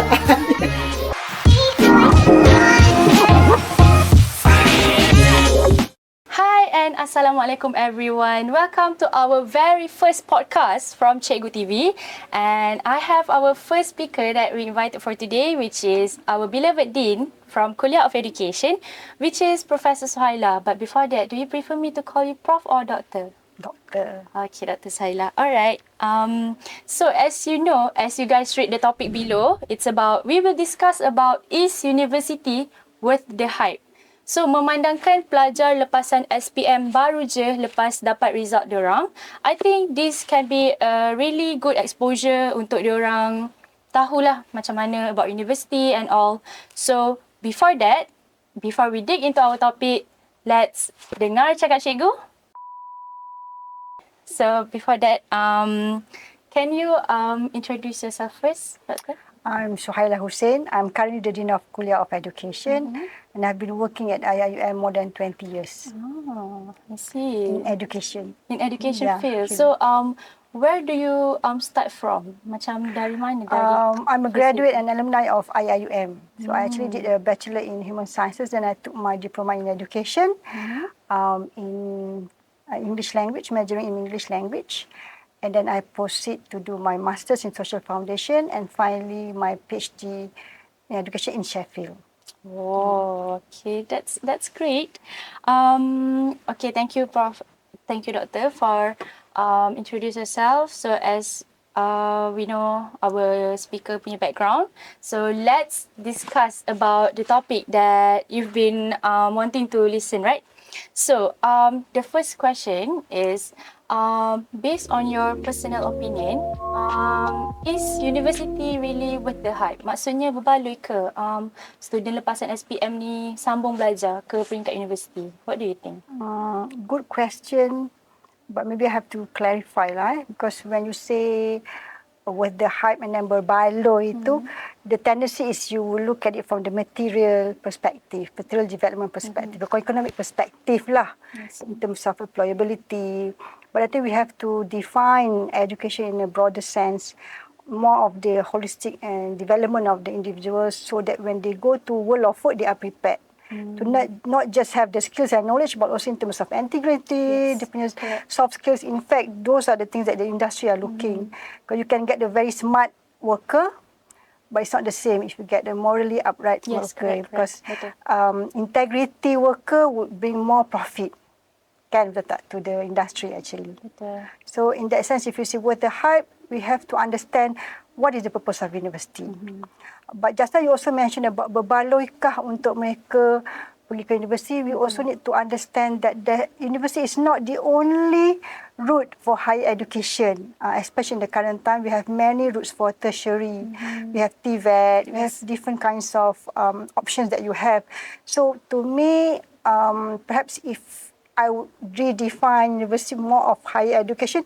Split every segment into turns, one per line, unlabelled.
Hi and Assalamualaikum everyone. Welcome to our very first podcast from Cikgu TV. And I have our first speaker that we invited for today, which is our beloved Dean from Kuliah of Education, which is Professor Suhaila. But before that, do you prefer me to call you Prof or Doctor?
Doctor.
Okay, Dr. Suhaila. Alright. So as you know, as you guys read the topic below, we will discuss about is university worth the hype? So, memandangkan pelajar lepasan SPM baru je lepas dapat result diorang, I think this can be a really good exposure untuk diorang tahulah macam mana about university and all. So, before we dig into our topic, let's dengar cakap cikgu. So, before that, can you introduce yourself first, Doctor?
I'm Suhaila Hussein. I'm currently the Dean of Kuliah of Education, and I've been working at IIUM more than 20 years.
Oh, I see.
In education.
In education field. So, where do you start from? Macam dari mana?
I'm a graduate and alumni of IIUM. So I actually did a Bachelor in Human Sciences, then I took my diploma in education in English language, majoring in English language. And then I proceed to do my Masters in Social Foundation and finally my PhD in Education in Sheffield.
Oh, okay, that's great. Okay, thank you, Prof. Thank you, Doctor, for introduce yourself. So as we know our speaker punya background, so let's discuss about the topic that you've been wanting to listen, right? So the first question is, based on your personal opinion, is university really worth the hype? Maksudnya berbaloi ke student lepasan SPM ni sambung belajar ke peringkat universiti? What do you think?
Good question, but maybe I have to clarify lah. Because when you say with the hype and then berbaloi itu, the tendency is you will look at it from the material perspective, material development perspective, the economic perspective lah, in terms of employability. But I think we have to define education in a broader sense, more of the holistic and development of the individuals, so that when they go to world of work, they are prepared. To not just have the skills and knowledge, but also in terms of integrity, the soft skills. In fact, those are the things that the industry are looking. Because you can get a very smart worker, but it's not the same if you get a morally upright worker. Because integrity worker would bring more profit, kan, betul tak, to the industry actually.
Betul.
So in that sense, if you see worth the hype, we have to understand what is the purpose of university. But just now you also mentioned about berbaloikah untuk mereka pergi ke universiti. We also need to understand that the university is not the only route for higher education. Especially in the current time, we have many routes for tertiary. We have TVET, we have different kinds of options that you have. So to me, perhaps if I would redefine university more of higher education,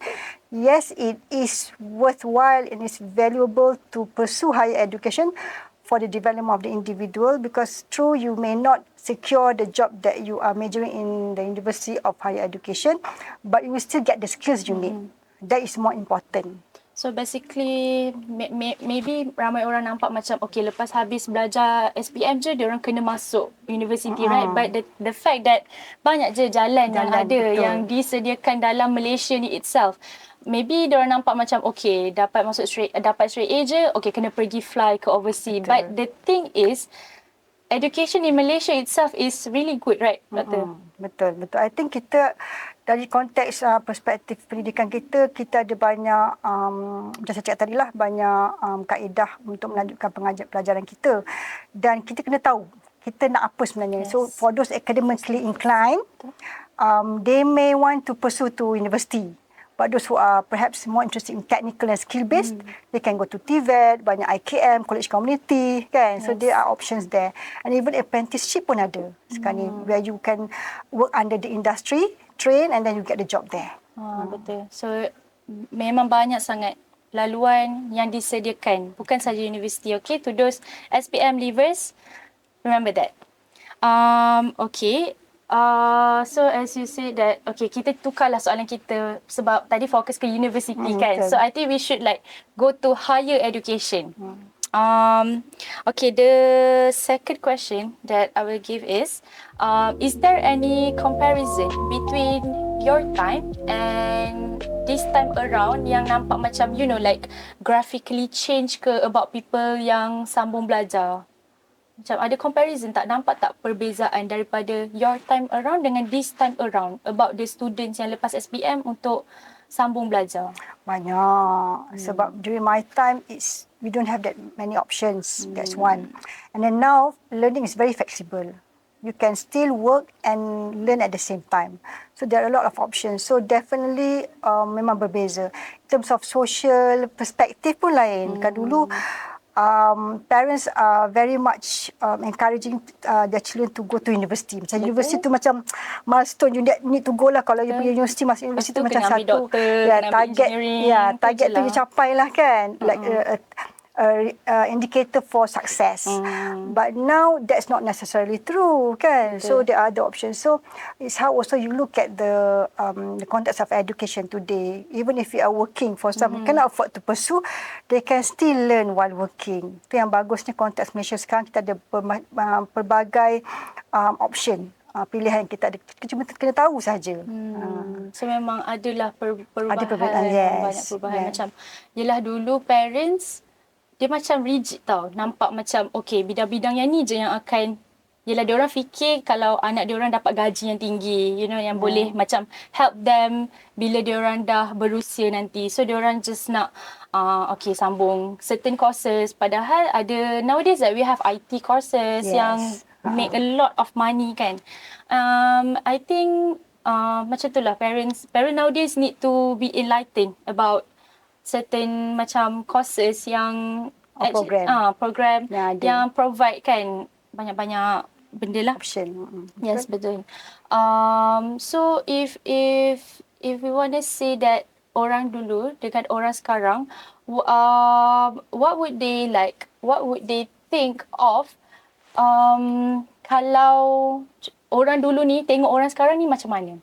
yes, it is worthwhile and it's valuable to pursue higher education for the development of the individual, because true, you may not secure the job that you are majoring in the University of Higher Education, but you will still get the skills you need. That is more important.
So basically, maybe ramai orang nampak macam, okay, lepas habis belajar SPM je, dia orang kena masuk university, right? But the fact that banyak je jalan yang ada, yang disediakan dalam Malaysia ni itself. Maybe dia orang nampak macam, okay, dapat straight A je, okay, kena pergi fly ke overseas. But the thing is, education in Malaysia itself is really good, right, Doctor?
Betul. I think kita dari konteks perspektif pendidikan kita ada banyak, macam saya cakap tadi lah, banyak kaedah untuk melanjutkan pelajaran kita. Dan kita kena tahu kita nak apa sebenarnya. So for those academically inclined, they may want to pursue to university. But those who are perhaps more interested in technical and skill-based, they can go to TVET, banyak IKM, college community, kan? So there are options there. And even apprenticeship pun ada sekarang ni, where you can work under the industry, train, and then you get the job there.
Betul. So memang banyak sangat laluan yang disediakan, bukan saja universiti. Okay, to those SPM leavers, remember that. Okay. So as you said that, okay, kita tukarlah soalan kita sebab tadi fokus ke universiti kan. So I think we should like go to higher education. Okay, the second question that I will give is there any comparison between your time and this time around yang nampak macam, you know, like graphically change ke about people yang sambung belajar? Macam ada comparison tak? Nampak tak perbezaan daripada your time around dengan this time around about the students yang lepas SPM untuk sambung belajar?
Banyak. Sebab during my time, we don't have that many options. That's one. And then now, learning is very flexible. You can still work and learn at the same time. So there are a lot of options. So definitely memang berbeza. In terms of social perspective pun lain. Kan dulu, parents are very much encouraging their children to go to university. Macam university tu macam milestone, you need to go lah. Kalau you pergi university, masuk university tu macam satu target tu you capai lah kan. Like indicator for success. But now that's not necessarily true kan. So there are other options. So it's how also you look at the context of education today. Even if you are working, for some cannot afford to pursue, they can still learn while working. Itu yang bagusnya konteks Malaysia sekarang, kita ada pelbagai option. Pilihan kita ada, cuma kena tahu saja.
So memang adalah perubahan,
ada perubahan, yes,
banyak perubahan. Macam yelah dulu parents dia macam rigid tau. Nampak macam okay, bidang-bidang yang ni je yang akan, yelah diorang fikir kalau anak diorang dapat gaji yang tinggi, you know, yang boleh macam help them bila diorang dah berusia nanti. So diorang just nak okay, sambung certain courses. Padahal ada nowadays that we have IT courses yang make a lot of money kan. I think macam tu lah, parents nowadays need to be enlightened about certain macam courses yang program yang provide kan banyak-banyak benda lah.
Option.
Yes, betul. So if we want to say that orang dulu dengan orang sekarang, what would they like? What would they think of kalau orang dulu ni tengok orang sekarang ni macam mana?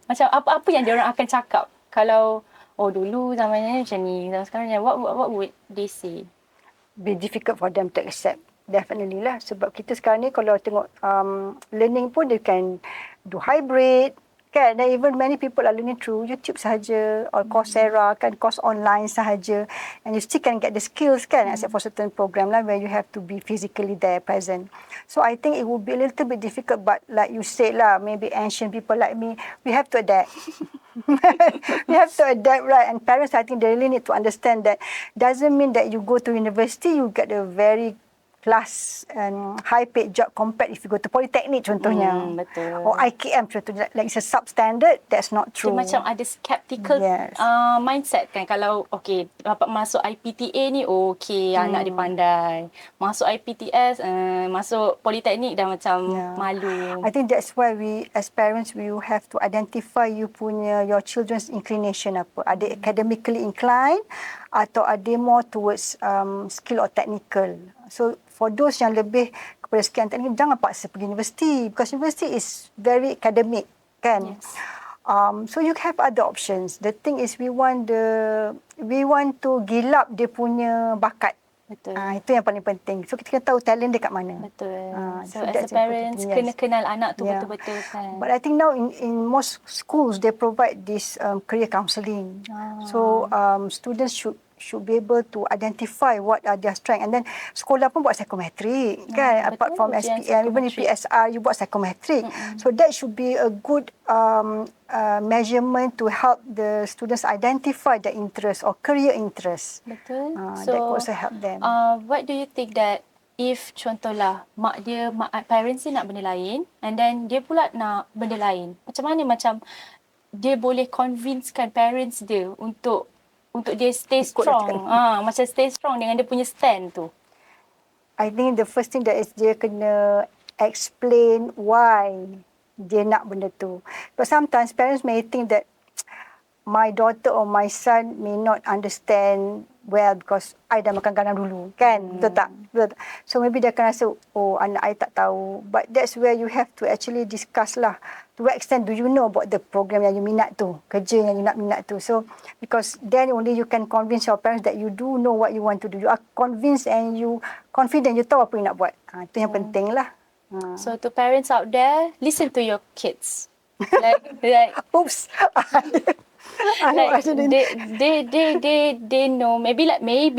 Macam apa yang diorang akan cakap kalau dulu zamannya macam ni, zaman sekarang what would they say?
Be difficult for them to accept. Definitely lah. Sebab kita sekarang ni kalau tengok learning pun, they can do hybrid kan. And even many people are learning through YouTube sahaja or Coursera kan, course online sahaja. And you still can get the skills kan, except for certain program lah where you have to be physically there present. So I think it would be a little bit difficult, but like you said lah, maybe ancient people like me, we have to adapt. We have to adapt, right? And parents, I think they really need to understand that doesn't mean that you go to university, you get a very class and high paid job compared if you go to polytechnic contohnya.
Betul.
Or IKM contohnya, like it's a substandard. That's not true.
Macam ada skeptical mindset kan. Kalau okay, dapat masuk IPTA ni okay, anak dia pandai. Masuk IPTS, masuk polyteknik dah macam malu.
I think that's why we as parents, we have to identify your children's inclination apa. Ada academically inclined atau ada more towards skill or technical. So for those yang lebih kepada skill and technical, jangan paksa pergi universiti, because university is very academic kan.
Yes.
So you have other options. The thing is we want to gilap dia punya bakat.
Betul.
Itu yang paling penting. So kita kena tahu talent dia kat mana.
Betul. So as a parents, kena kenal anak tu betul-betul kan.
But I think now in most schools, they provide this career counselling. So students should be able to identify what are their strength. And then sekolah pun buat psychometric kan. Apart from SPM, even if PSR, you buat psychometric. So that should be a good measurement to help the students identify their interest or career interest.
Betul.
So that could also help them.
What do you think that if contohlah parents dia nak benda lain and then dia pula nak benda lain, macam mana macam dia boleh convincekan parents dia untuk dia stay strong. Macam stay strong dengan dia punya stand tu.
I think the first thing that is dia kena explain why dia nak benda tu. But sometimes parents may think that my daughter or my son may not understand well because I dah makan garam dulu, kan? Betul tak? Betul tak? So maybe dia akan rasa, oh anak I tak tahu. But that's where you have to actually discuss lah. To what extent do you know about the program yang you minat tu, kerja yang you nak minat tu. So because then only you can convince your parents that you do know what you want to do. You are convinced and you confident, you tahu apa you nak buat. Itu yang penting lah.
So to parents out there, listen to your kids. like
Oops.
like they know, maybe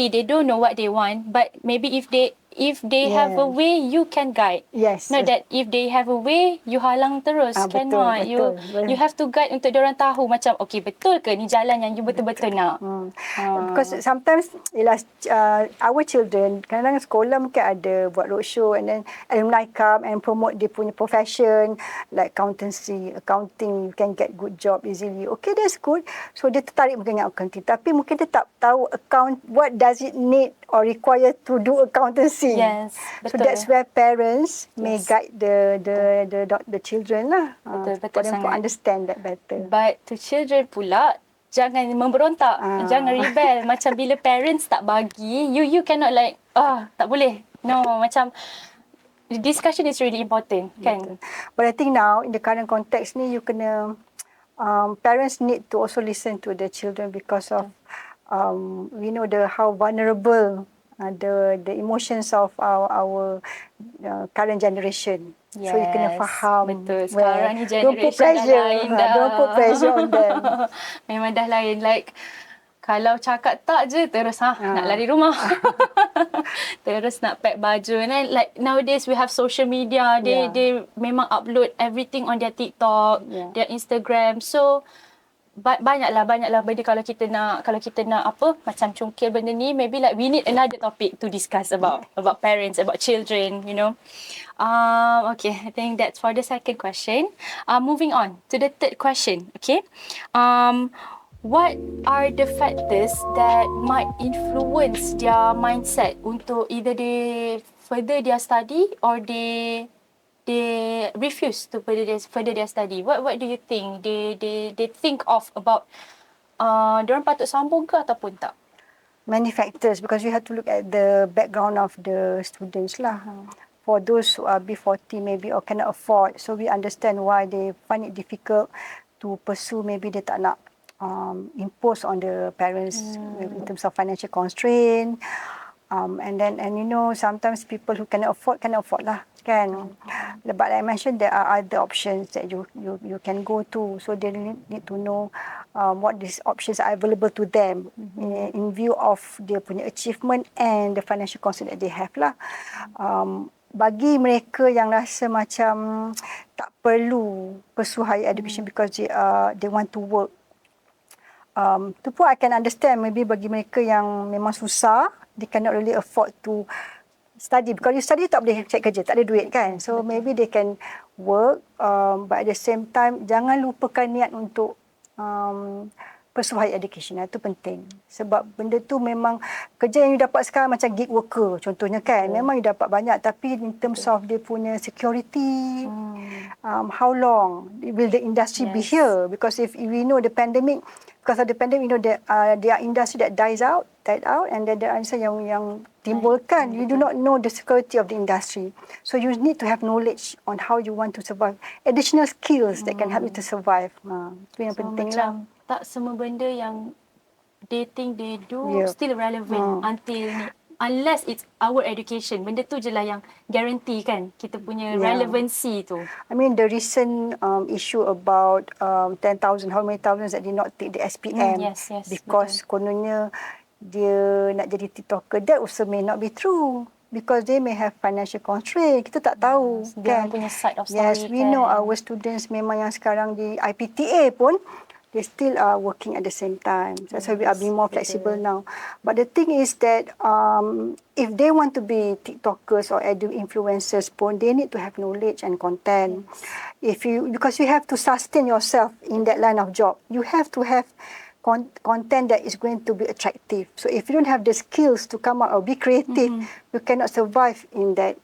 they don't know what they want, but maybe if they have a way, you can guide.
Yes.
Not that if they have a way, you halang terus. Cannot.
Betul.
You have to guide untuk diorang tahu macam, okay, betul ke ni jalan yang you betul-betul nak.
Because sometimes our children, kadang-kadang sekolah mungkin ada buat roadshow and then alumni come and promote dia punya profession like accountancy, accounting, you can get good job easily. Okay, that's good. So dia tertarik mungkin dengan accounting, tapi mungkin dia tak tahu what does it need or require to do accountancy.
Yes,
so
betul.
that's where parents may guide the children lah.
Betul
For them to
sangat.
understand that better.
But to children pula, jangan memberontak, jangan rebel. Macam bila parents tak bagi, you cannot like, tak boleh. No, macam the discussion is really important, kan?
But I think now in the current context ni, you kena parents need to also listen to the children because of we know how vulnerable the emotions of our current generation.
Yes,
so you kena faham.
Betul. Sekarang ni generation
don't put pressure.
dah lain dah.
Don't put pressure on them.
Memang dah lain. Like, kalau cakap tak je, terus nak lari rumah. Terus nak pack baju. And then like nowadays we have social media. They memang upload everything on their TikTok, their Instagram. So banyaklah benda kalau kita nak apa macam cungkil benda ni, maybe like we need another topic to discuss about parents, about children, you know. Okay, I think that's for the second question. Moving on to the third question. Okay, what are the factors that might influence their mindset untuk either they further their study or they refuse to further their study? What do you think they think of about diorang patut sambung ke ataupun tak?
Many factors, because you have to look at the background of the students lah. For those who are B40 maybe or cannot afford, so we understand why they find it difficult to pursue. Maybe they tak nak impose on the parents in terms of financial constraint. And you know, sometimes people who cannot afford lah, kan. But like I mentioned, there are other options that you can go to. So they need to know what these options are available to them in view of their punya achievement and the financial constraint that they have lah. Bagi mereka yang rasa macam tak perlu pursue higher education because they want to work, tu pun I can understand. Maybe bagi mereka yang memang susah, they cannot really afford to study. Because you study tak boleh cari kerja, tak ada duit, kan. So maybe they can work, but at the same time jangan lupakan niat untuk pursue higher education. Itu penting. Sebab benda tu memang kerja yang you dapat sekarang macam gig worker contohnya, kan. Memang you dapat banyak, tapi in terms of dia punya security, how long will the industry be here? Because if we know the pandemic, because of the pandemic, you know there are industry that died out, and then there are yang timbulkan. You do not know the security of the industry, so you need to have knowledge on how you want to survive. Additional skills that can help you to survive. Itu yang penting lah.
Tak semua benda yang they think they do still relevant unless it's our education. Benda tu je lah yang guarantee, kan, kita punya relevancy tu.
I mean the recent issue about 10,000, how many thousands that did not take the SPM
Yes,
because kononnya dia nak jadi TikToker. That also may not be true because they may have financial constraint. Kita tak tahu,
kan. Dia punya side of story,
yes, we know our students memang yang sekarang di IPTA pun they still are working at the same time. That's why we are being more flexible now. But the thing is that if they want to be TikTokers or edu influencers pun, they need to have knowledge and content. Because you have to sustain yourself in that line of job, you have to have content that is going to be attractive. So if you don't have the skills to come out or be creative, you cannot survive in that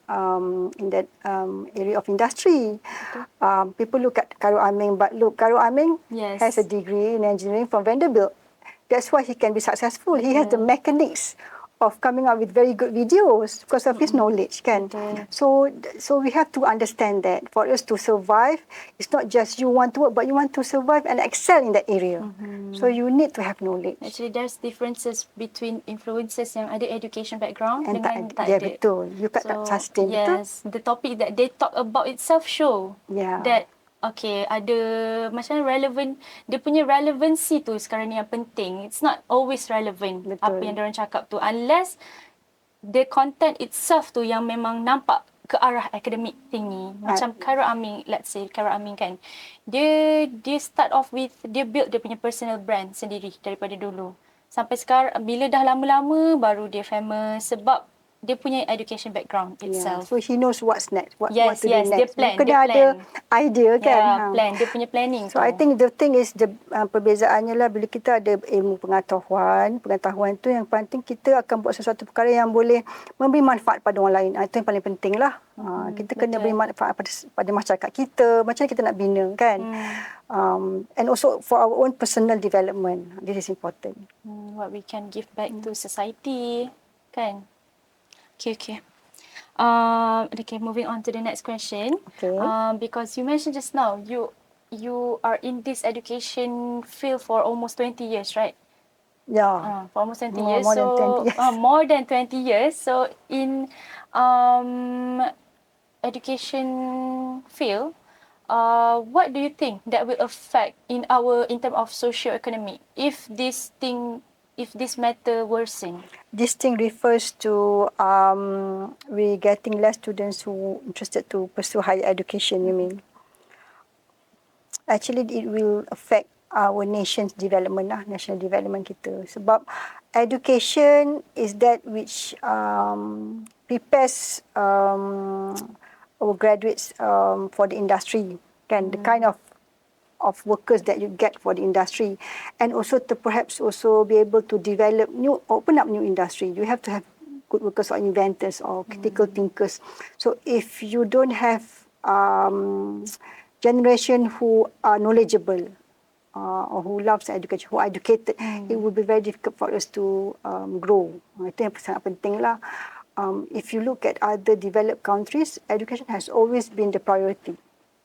area of industry. People look at Khairul Aming, but look, Khairul Aming has a degree in engineering from Vanderbilt. That's why he can be successful. He has the
Betul.
mechanics of coming up with very good videos because of his knowledge, kan?
Betul.
So we have to understand that for us to survive, it's not just you want to work, but you want to survive and excel in that area. So you need to have knowledge.
Actually, there's differences between influencers yang ada education background
And
dengan tak
yeah,
ada.
betul. You tak sustain, betul?
Yes, the topic that they talk about itself show
Yeah.
that okay, ada macam relevant, dia punya relevancy tu sekarang ni yang penting. It's not always relevant
Betul.
apa yang diorang cakap tu unless the content itself tu yang memang nampak ke arah academic tinggi. Macam Khairul Amin, let's say Khairul Amin kan. Dia start off with, dia build dia punya personal brand sendiri daripada dulu. Sampai sekarang, bila dah lama-lama baru dia famous sebab dia punya education background itself.
So he knows what's next, what to do
Yes,
next.
dia plan.
Kena ada idea, kan?
Yeah, plan. Dia punya planning
So
tu.
I think the thing is perbezaannya lah bila kita ada ilmu pengetahuan tu yang penting kita akan buat sesuatu perkara yang boleh memberi manfaat pada orang lain. Itu yang paling penting lah. Kita kena beri manfaat pada masyarakat kita. Macam mana kita nak bina, kan? And also for our own personal development. This is important.
What we can give back to society, kan? Okay. Okay, moving on to the next question.
Okay.
Because you mentioned just now, you are in this education field for almost 20 years, right?
Yeah.
For almost 20 years.
More than 20 years.
More than 20 years. So in education field, what do you think that will affect in terms of socio-economic if this matter worsen?
This thing refers to we getting less students who interested to pursue higher education, you mean? Actually, it will affect our nation's development lah, national development kita. Sebab education is that which prepares our graduates for the industry, kan? The kind of workers that you get for the industry, and also to perhaps also be able to open up new industry. You have to have good workers or inventors or critical thinkers. So if you don't have generation who are knowledgeable or who loves education, who are educated, it will be very difficult for us to grow. Itu yang sangat penting lah. If you look at other developed countries, education has always been the priority.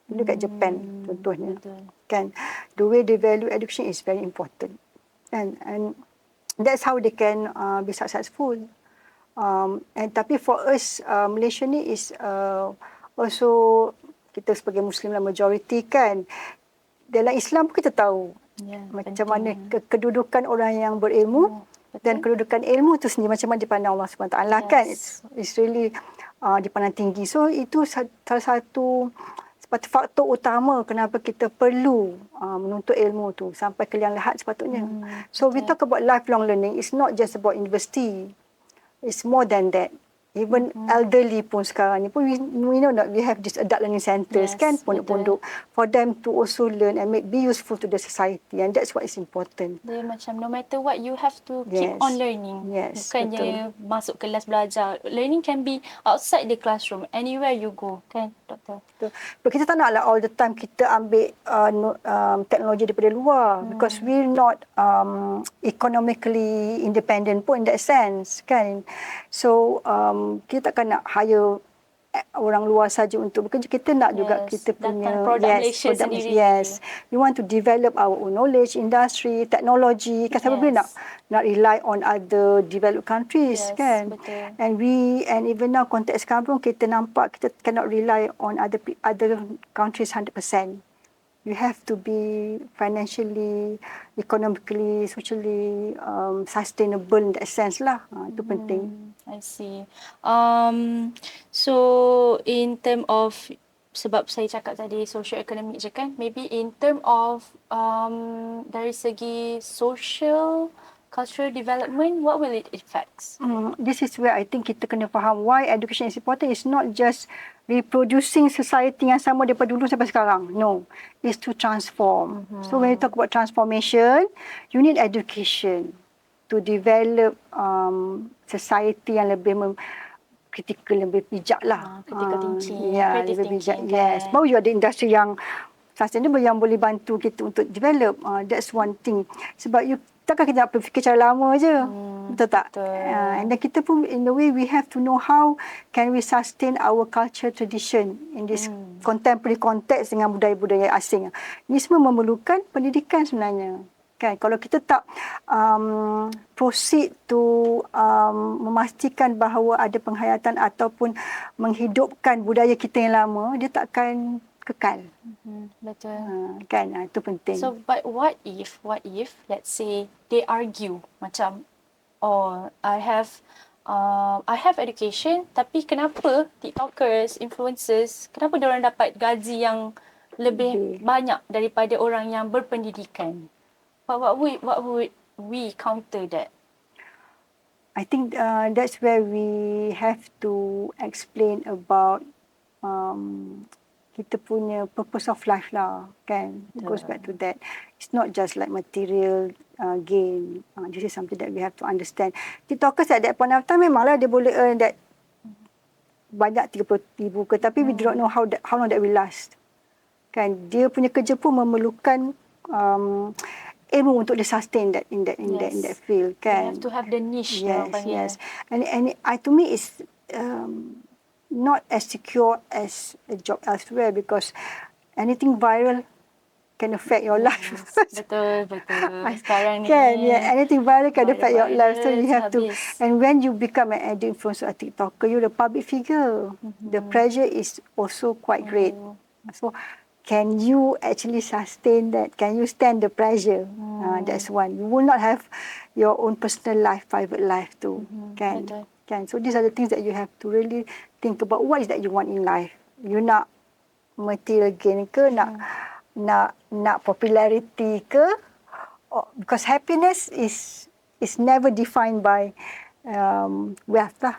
Look at Japan, contohnya. Kan? The way they value education is very important. And that's how they can be successful. And tapi for us, Malaysia ni is also, kita sebagai Muslim lah majority, kan. Dalam Islam pun kita tahu macam mana kedudukan orang yang berilmu dan kedudukan ilmu tu sendiri macam mana dipandang Allah SWT, kan. It's really dipandang tinggi. So itu salah satu faktor utama kenapa kita perlu menuntut ilmu tu sampai ke liang lahat sepatutnya. So we talk about lifelong learning. It's not just about university. It's more than that. Even elderly pun sekarang ni pun we know that we have these adult learning centres, kan, pondok-pondok, for them to also learn and be useful to the society, and that's what is important.
Dia macam no matter what you have to keep on learning. Bukannya masuk kelas belajar. Learning can be outside the classroom, anywhere you go, kan, Doktor?
But kita tak naklah all the time kita ambil teknologi daripada luar, because we're not economically independent pun in that sense, kan. So kita takkan nak hire orang luar saja untuk bekerja. Kita nak juga kita punya
produk Malaysia sendiri.
We want to develop our own knowledge, industry, technology. Kan siapa boleh nak rely on other developed countries, kan.
Betul.
And even now konteks sekarang pun kita nampak kita cannot rely on other countries 100%. You have to be financially, economically, socially sustainable in that sense lah. Itu penting.
I see. So in term of, sebab saya cakap tadi socio-economic je kan, maybe in term of dari segi social, cultural development, what will it affect?
This is where I think kita kena faham why education is important. It's not just reproducing society yang sama daripada dulu sampai sekarang. No, it's to transform. So when you talk about transformation, you need education to develop society yang lebih critical, lebih bijak lah.
Critical thinking,
lebih bijak. Yes. Baru you ada industri yang sustainable yang boleh bantu kita untuk develop. That's one thing. Sebab takkan kita nak berfikir cara lama je. Betul tak? And then kita pun in a way we have to know how can we sustain our culture tradition in this contemporary context dengan budaya-budaya asing. Ini semua memerlukan pendidikan sebenarnya. Kan, kalau kita tak proceed to memastikan bahawa ada penghayatan ataupun menghidupkan budaya kita yang lama, dia tak akan kekal.
Betul.
Kan, itu penting.
So, but what if, let's say, they argue macam, oh, I have education, tapi kenapa TikTokers, influencers, kenapa diorang dapat gaji yang lebih banyak daripada orang yang berpendidikan? But what would we counter that?
I think that's where we have to explain about kita punya purpose of life lah, kan? It goes back to that. It's not just like material gain. This is something that we have to understand. TikTokers at that point of time memanglah dia boleh earn that banyak 30,000 ke, tapi we do not know how long that will last. Kan? Dia punya kerja pun memerlukan ilmu untuk dia sustain that in that field, kan?
You have to have the niche.
Yes. And to me it's not as secure as a job elsewhere, because anything viral can affect your life.
Betul. Sekarang ni.
Kan, anything viral can affect your life. So you have to, and when you become an adult influencer or TikToker, you're a public figure. The pressure is also quite great. So can you actually sustain that? Can you stand the pressure? That's one. You will not have your own personal life, private life too. Kan? So these are the things that you have to really think about. What is that you want in life? You nak material gain ke? Nak popularity ke? Because happiness is never defined by wealth lah.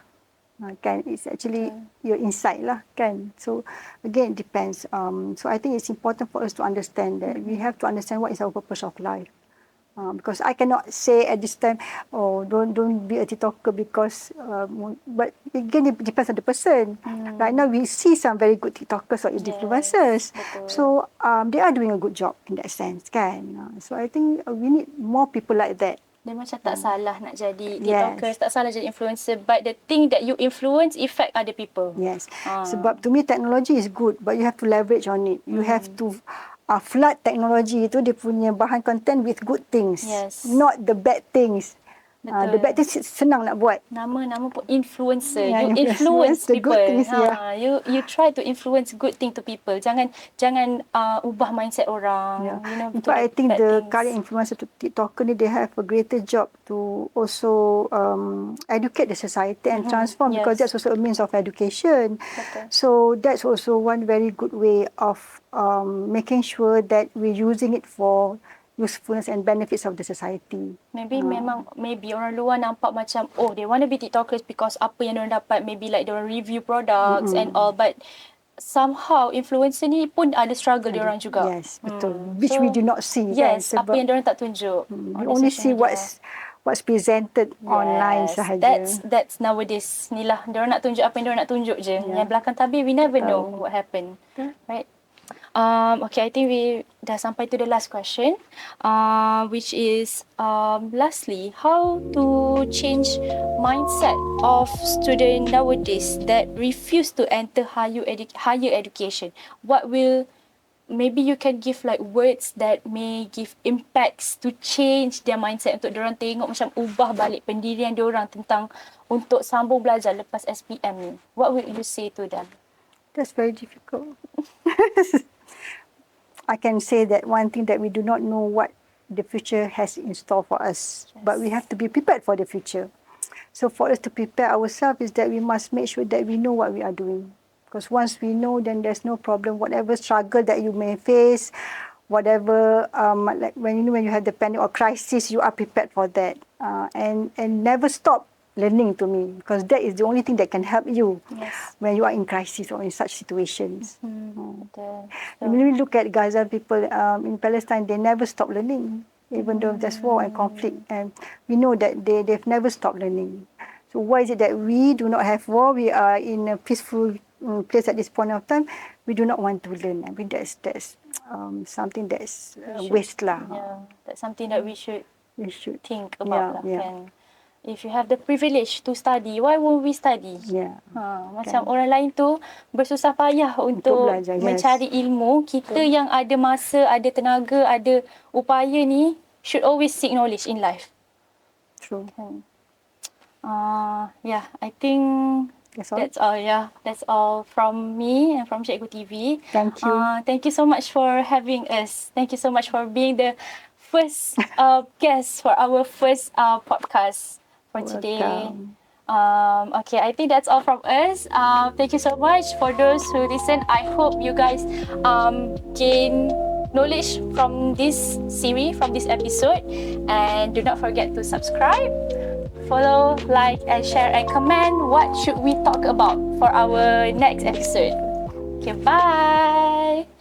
Kan, it's actually your insight lah, kan. So again, it depends. So I think it's important for us to understand that we have to understand what is our purpose of life. Because I cannot say at this time, oh, don't be a TikToker because, but again, it depends on the person. Right now, we see some very good TikTokers or influencers. So they are doing a good job in that sense, kan. So I think we need more people like that.
Dia macam tak salah nak jadi TikTokers, tak salah jadi influencer, but the thing that you influence affect other people.
Yes. Sebab to me technology is good, but you have to leverage on it. You have to flood technology itu dia punya bahan content with good things, not the bad things. The bad things senang nak buat.
Nama pun influencer. You influence people.
Good things,
You try to influence good thing to people. Jangan ubah mindset orang. You know,
but I think the current influencer to TikToker ni, they have a greater job to also educate the society and transform, because that's also a means of education. So that's also one very good way of making sure that we're using it for usefulness and benefits of the society.
Maybe orang luar nampak macam, oh, they want to be TikTokers because apa yang diorang dapat, maybe like diorang review products and all, but somehow influencer ni pun ada struggle diorang juga.
Yes, betul. Which we do not see.
Yes, apa yang diorang tak tunjuk.
We only see what's presented online sahaja.
That's nowadays. Ni lah, diorang nak tunjuk apa yang diorang nak tunjuk je. Yang belakang tabir, we never know what happened. Right? Okay, I think we dah sampai to the last question, which is lastly, how to change mindset of student nowadays that refuse to enter higher education. What will, maybe you can give like words that may give impacts to change their mindset, untuk diorang tengok macam ubah balik pendirian diorang tentang untuk sambung belajar lepas SPM ni. What would you say to them?
That's very difficult. I can say that one thing that we do not know what the future has in store for us, but we have to be prepared for the future. So for us to prepare ourselves is that we must make sure that we know what we are doing. Because once we know, then there's no problem. Whatever struggle that you may face, whatever, like when you have the panic or crisis, you are prepared for that. And never stop learning, to me, because that is the only thing that can help you when you are in crisis or in such situations. When we look at Gaza people in Palestine, they never stop learning, even though there's war and conflict, and we know that they've never stopped learning. So why is it that we do not have war? We are in a peaceful place at this point of time. We do not want to learn. I mean, that's something that is
We should-
waste lah.
Yeah, that's something that we should
We should
think about lah
yeah.
kan. If you have the privilege to study, why won't we study?
Yeah.
Macam orang lain tu bersusah payah untuk
belajar, yes.
mencari ilmu. Kita yang ada masa, ada tenaga, ada upaya ni should always seek knowledge in life.
True.
Kan? Yeah, I think
That's all.
that's all. Yeah, that's all from me and from Cikgu TV.
Thank you.
Thank you so much for having us. Thank you so much for being the first guest for our first podcast for today.
Welcome.
Okay, I think that's all from us. Thank you so much for those who listen. I hope you guys gain knowledge from this series, from this episode. And do not forget to subscribe, follow, like, and share, and comment what should we talk about for our next episode. Okay, bye.